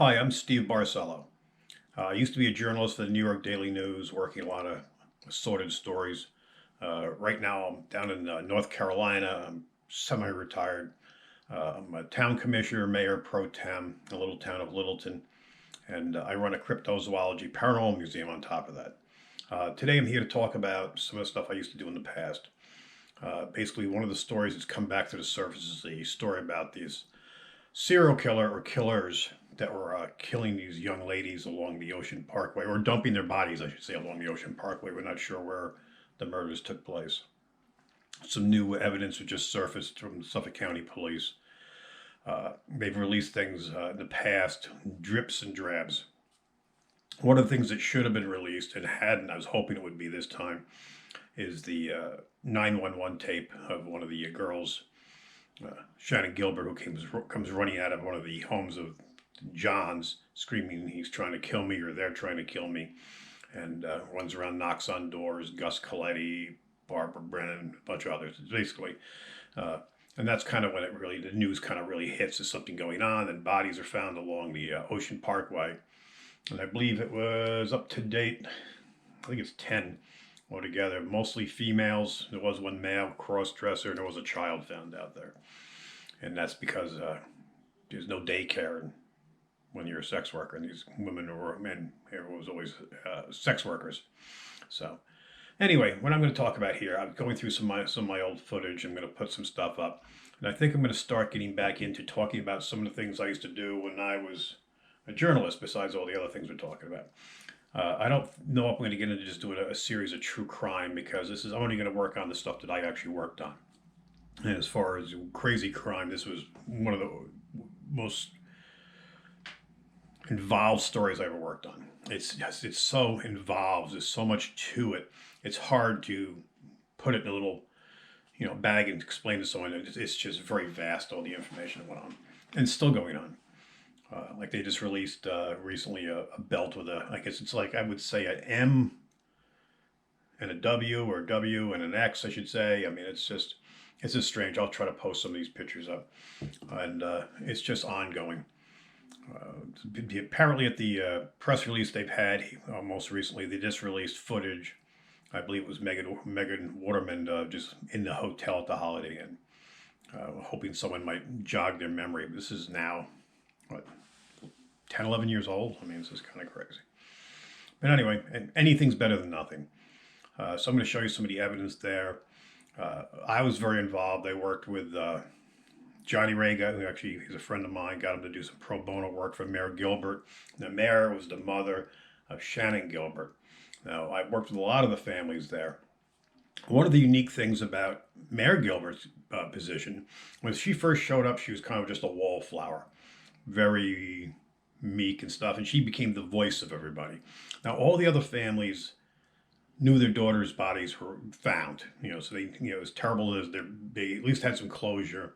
Hi, I'm Steve Barcelo. I used to be a journalist for the New York Daily News, working a lot of assorted stories. Right now, I'm down in North Carolina. I'm semi-retired. I'm a town commissioner, mayor pro tem, in a little town of Littleton, and I run a cryptozoology paranormal museum on top of that. Today, I'm here to talk about some of the stuff I used to do in the past. Basically, one of the stories that's come back to the surface is the story about these serial killer or killers that were killing these young ladies along the Ocean Parkway, or dumping their bodies, I should say, along the Ocean Parkway. We're not sure where the murders took place. Some new evidence had just surfaced from Suffolk County Police. They've released things in the past, drips and drabs. One of the things that should have been released and hadn't, I was hoping it would be this time, is the 911 tape of one of the girls, Shannon Gilbert, who comes running out of one of the homes of John's, screaming he's trying to kill me or they're trying to kill me, and runs around, knocks on doors. Gus Coletti, Barbara Brennan, a bunch of others. It's basically, and that's kind of when the news kind of really hits. There's something going on, and bodies are found along the Ocean Parkway, and I believe it was up to date. I think it's 10 altogether, mostly females. There was one male cross-dresser, and there was a child found out there, and that's because there's no daycare when you're a sex worker, and these women or men here was always sex workers. So anyway, what I'm going to talk about here, I'm going through some of my old footage. I'm going to put some stuff up, and I think I'm going to start getting back into talking about some of the things I used to do when I was a journalist, besides all the other things we're talking about. I don't know if I'm going to get into just doing a series of true crime, because I'm only going to work on the stuff that I actually worked on. And as far as crazy crime, this was one of the most involved stories I ever worked on. It's so involved. There's so much to it. It's hard to put it in a little bag and explain to someone. It's just very vast, all the information that went on, and still going on. Like they just released recently a belt with I guess it's like, I would say, an M and a W, or W and an X, I should say. I mean, it's just strange. I'll try to post some of these pictures up, and it's just ongoing. Apparently, at the press release they've had most recently, they just released footage. I believe it was Megan Waterman just in the hotel at the Holiday Inn, hoping someone might jog their memory. This is now, what, 10, 11 years old? I mean, this is kind of crazy. But anyway, anything's better than nothing. So I'm going to show you some of the evidence there. I was very involved. I worked with Johnny Rega, who actually is a friend of mine, got him to do some pro bono work for Mayor Gilbert. The mayor was the mother of Shannon Gilbert. Now, I worked with a lot of the families there. One of the unique things about Mayor Gilbert's position, when she first showed up, she was kind of just a wallflower, very meek and stuff, and she became the voice of everybody. Now, all the other families knew their daughters' bodies were found, so they, as terrible as they at least had some closure.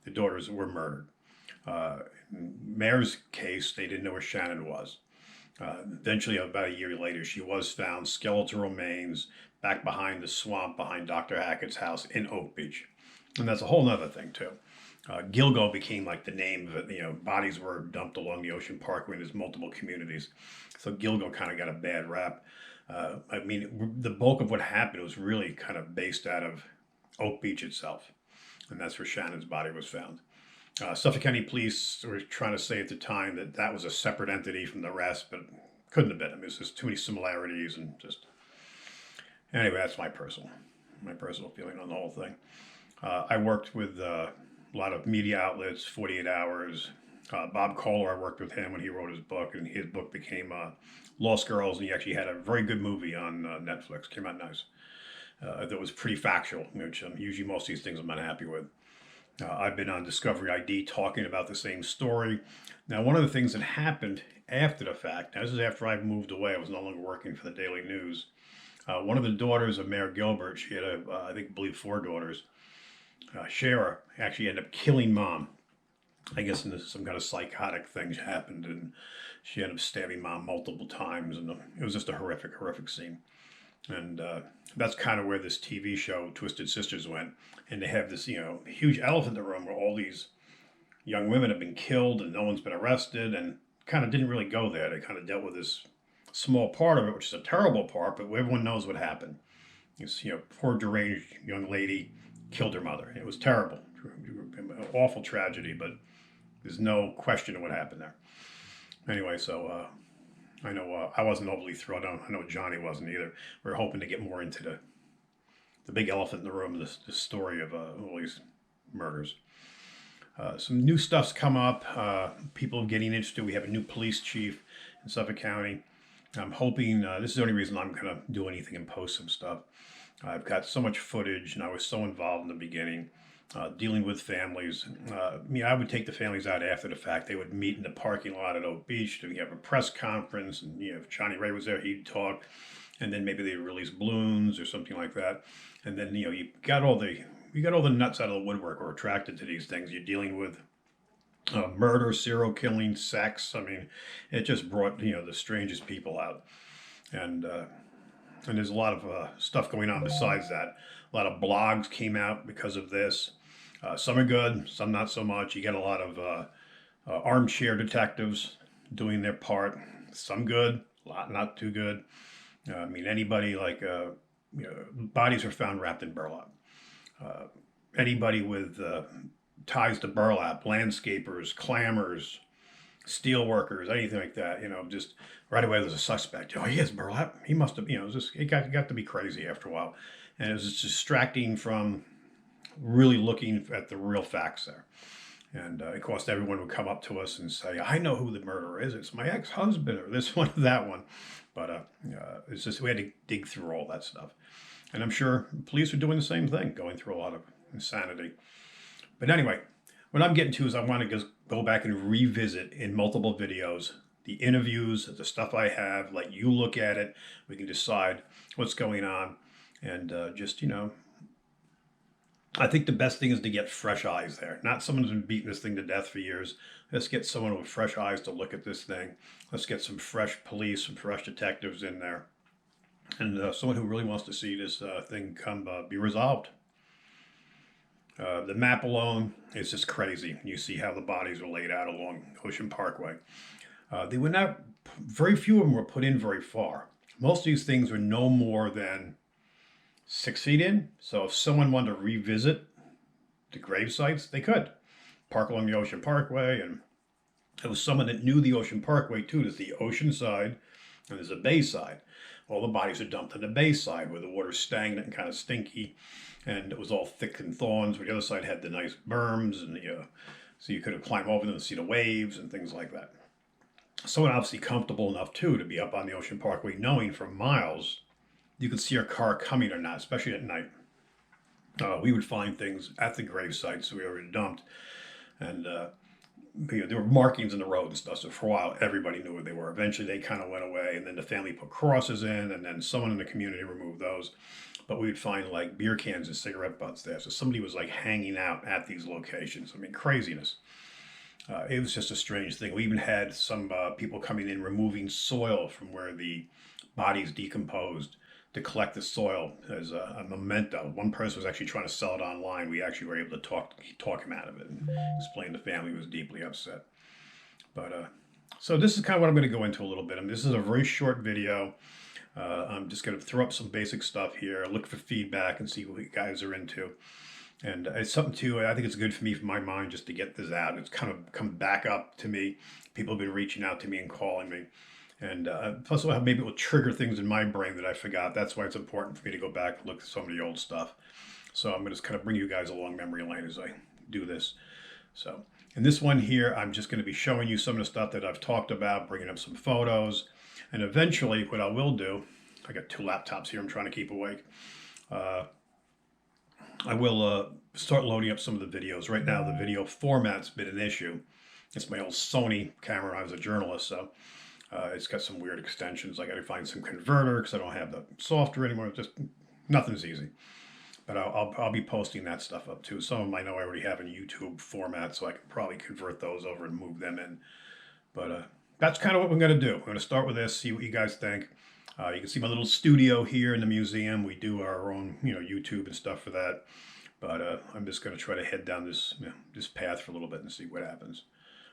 The daughters were murdered. Mayor's case, they didn't know where Shannon was. Eventually, about a year later, she was found, skeletal remains, back behind the swamp behind Dr. Hackett's house in Oak Beach. And that's a whole other thing, too. Gilgal became like the name of it. Bodies were dumped along the Ocean Parkway, and there's multiple communities. So Gilgal kind of got a bad rap. I mean, the bulk of what happened was really kind of based out of Oak Beach itself. And that's where Shannon's body was found. Suffolk County Police were trying to say at the time that that was a separate entity from the rest, but couldn't have been. I mean, there's just too many similarities, and just anyway, that's my personal feeling on the whole thing. I worked with a lot of media outlets, 48 Hours. Bob Kohler, I worked with him when he wrote his book, and his book became Lost Girls, and he actually had a very good movie on Netflix. Came out nice. That was pretty factual, which usually most of these things I'm not happy with. I've been on Discovery ID talking about the same story. Now, one of the things that happened after the fact, now this is after I moved away, I was no longer working for the Daily News. One of the daughters of Mayor Gilbert, she had, I believe 4 daughters. Shara actually ended up killing mom. I guess some kind of psychotic thing happened, and she ended up stabbing mom multiple times, and it was just a horrific scene. And that's kind of where this TV show, Twisted Sisters, went. And they have this, huge elephant in the room where all these young women have been killed and no one's been arrested. And kind of didn't really go there. They kind of dealt with this small part of it, which is a terrible part, but everyone knows what happened. This, poor deranged young lady killed her mother. It was terrible, awful tragedy, but there's no question of what happened there. Anyway, so I know I wasn't overly thrilled. I know Johnny wasn't either. We were hoping to get more into the big elephant in the room, the story of all these murders. Some new stuff's come up. People are getting interested. We have a new police chief in Suffolk County. I'm hoping, this is the only reason I'm going to do anything and post some stuff. I've got so much footage, and I was so involved in the beginning, dealing with families. I would take the families out after the fact. They would meet in the parking lot at Oak Beach. We have a press conference, and if Johnny Ray was there, he'd talk, and then maybe they'd release balloons or something like that. And then you got all the nuts out of the woodwork who are attracted to these things. You're dealing with murder, serial killing, sex. I mean, it just brought the strangest people out, and there's a lot of stuff going on besides that. A lot of blogs came out because of this. Some are good, some not so much. You get a lot of armchair detectives doing their part. Some good, a lot not too good. Anybody bodies are found wrapped in burlap. Anybody with ties to burlap, landscapers, clammers, steel workers, anything like that, just right away there's a suspect. Oh, he has burlap. He must have, it got to be crazy after a while. And it was just distracting from really looking at the real facts there. And of course, everyone would come up to us and say, I know who the murderer is. It's my ex-husband or this one or that one. But it's just, we had to dig through all that stuff. And I'm sure police are doing the same thing, going through a lot of insanity. But anyway, what I'm getting to is I want to just go back and revisit in multiple videos the interviews, the stuff I have, let you look at it. We can decide what's going on. And I think the best thing is to get fresh eyes there. Not someone who's been beating this thing to death for years. Let's get someone with fresh eyes to look at this thing. Let's get some fresh police, some fresh detectives in there. And someone who really wants to see this thing be resolved. The map alone is just crazy. You see how the bodies are laid out along Ocean Parkway. They were not, very few of them were put in very far. Most of these things were no more than 6 feet in. So if someone wanted to revisit the grave sites, they could park along the Ocean Parkway. And it was someone that knew the Ocean Parkway too. There's the ocean side and there's a bay side. All the bodies are dumped on the bay side where the water's stagnant and kind of stinky. And it was all thick and thorns, where the other side had the nice berms, and so you could have climbed over them and see the waves and things like that. Someone obviously comfortable enough too to be up on the Ocean Parkway, knowing for miles you could see a car coming or not, especially at night. We would find things at the grave sites we already dumped, and there were markings in the road and stuff. So for a while, everybody knew where they were. Eventually, they kind of went away, and then the family put crosses in, and then someone in the community removed those. But we would find like beer cans and cigarette butts there. So somebody was like hanging out at these locations. I mean, craziness. It was just a strange thing. We even had some people coming in removing soil from where the bodies decomposed to collect the soil as a memento. One person was actually trying to sell it online. We actually were able to talk him out of it and explain the family was deeply upset. But so this is kind of what I'm going to go into a little bit. I mean, this is a very short video. I'm just going to throw up some basic stuff here, look for feedback and see what you guys are into. And it's something too, I think it's good for me, for my mind, just to get this out. It's kind of come back up to me. People have been reaching out to me and calling me. And plus maybe it will trigger things in my brain that I forgot. That's why it's important for me to go back and look at some of the old stuff. So I'm going to just kind of bring you guys along memory lane as I do this. So in this one here, I'm just going to be showing you some of the stuff that I've talked about, bringing up some photos. And eventually, what I will do, I got 2 laptops here I'm trying to keep awake. I will start loading up some of the videos. Right now, the video format's been an issue. It's my old Sony camera. I was a journalist, so it's got some weird extensions. I got to find some converter because I don't have the software anymore. Just nothing's easy. But I'll be posting that stuff up too. Some of them I know I already have in YouTube format, so I can probably convert those over and move them in. But that's kind of what we're going to do. We're going to start with this, see what you guys think. You can see my little studio here in the museum. We do our own, YouTube and stuff for that. But I'm just going to try to head down this path for a little bit and see what happens.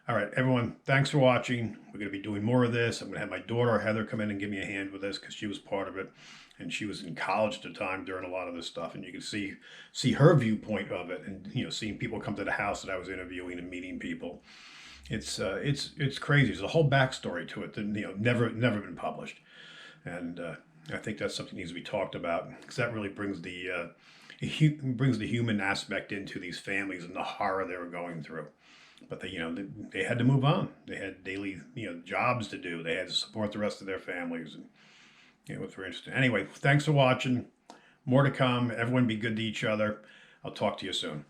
All right, everyone, thanks for watching. We're going to be doing more of this. I'm going to have my daughter, Heather, come in and give me a hand with this because she was part of it. And she was in college at the time during a lot of this stuff. And you can see her viewpoint of it and, seeing people come to the house that I was interviewing and meeting people. It's crazy. There's a whole backstory to it that, never been published. And I think that's something that needs to be talked about because that really brings the human aspect into these families and the horror they were going through. But they had to move on. They had daily jobs to do. They had to support the rest of their families, and it was very interesting. Anyway, thanks for watching. More to come. Everyone be good to each other. I'll talk to you soon.